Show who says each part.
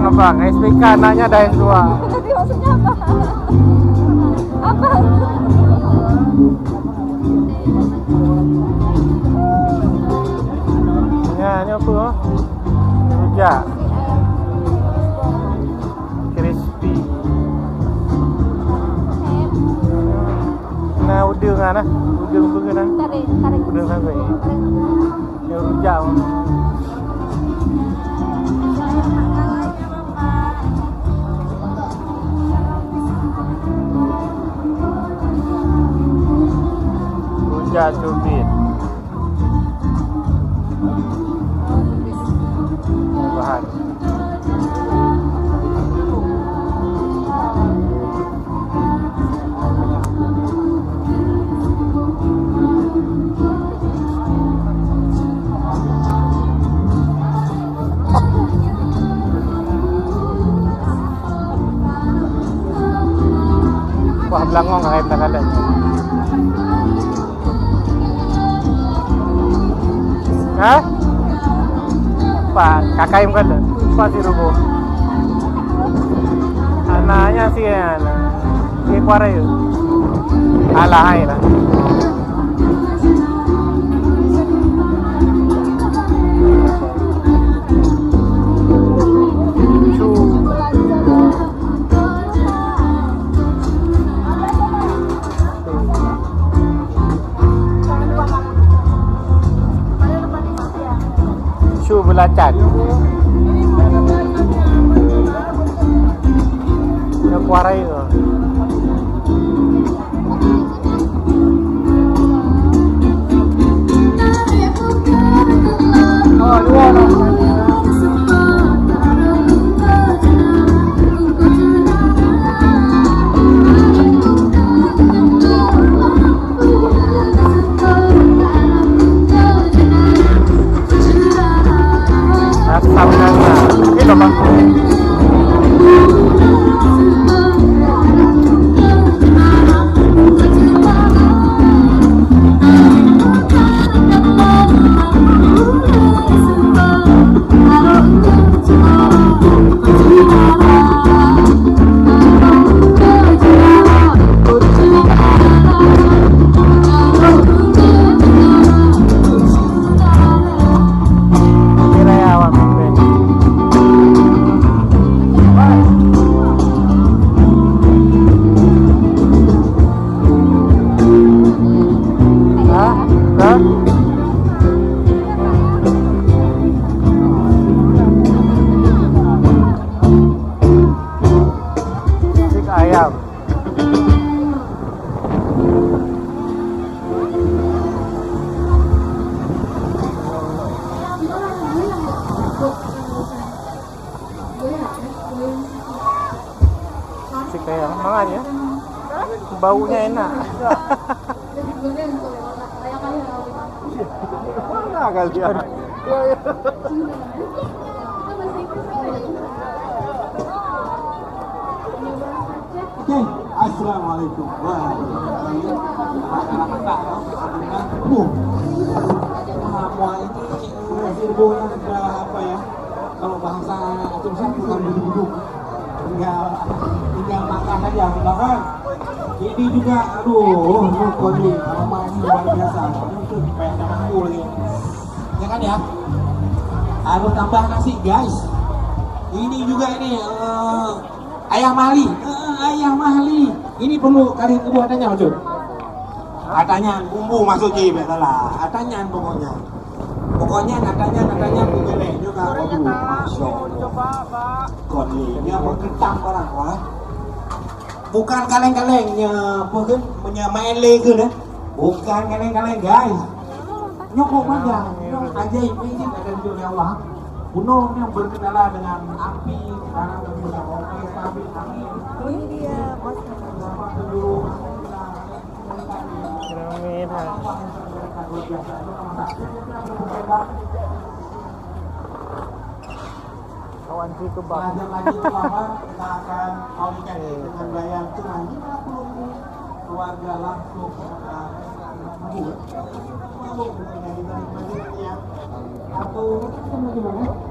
Speaker 1: abang. SPK anaknya ada yang dua.
Speaker 2: Jadi maksudnya apa? Apa?
Speaker 1: Ya, ini apa? Rujak. Crispy. Nah, udang kan? Udang tu kan?
Speaker 2: Tarik.
Speaker 1: Udang sampai. Ini rujak. Rujak cubit. Bahan. Wah, belangong kahit nakalan. Hah? Pak, kakak yang kan? Pak si Rubo. Anaknya sih ya. Si kuara yuk. Alah, hai lah. Cu belacan. Yang kuara itu. Oh, dua lah. Ini loh, Bang. Ayam. Sik ayam, makan ya. Baunya enak. Mana kalian?
Speaker 3: Oke, assalamualaikum warahmatullahi wabarakatuh. Semua ini sirbonya sudah apa ya? Kalau bahasa Aceh bukan duduk-duduk, tinggal makan aja, makan. Ini juga, aduh, kondisi aromanya luar biasa. Itu kayak namaku lagi, ya kan ya? Harus tambah nasi guys. Ini juga ini ayam mahli. Ayam mahli. Ini perlu kalian kedua adanya, Mas. Adanya bumbu maksudnya, betul. Adanya pokoknya. Pokoknya nadanya bumbu juga. Aduh, masya Allah. Koni ini apa kentang barang wah. Bukan kaleng-kalengnya, bukan punya main lagi deh. Bukan kaleng-kaleng guys. Nyokok magang, ajaib ini ada di dunia Allah. Gunung yang berkendara dengan api, sekarang bisa oke, tapi angin.
Speaker 2: Ini dia bos.
Speaker 1: Kawan si kebab.
Speaker 3: Belajar lagi lama kita akan kawinkan dengan bayar cuma 50.000 keluarga langsung atau kita mau gimana?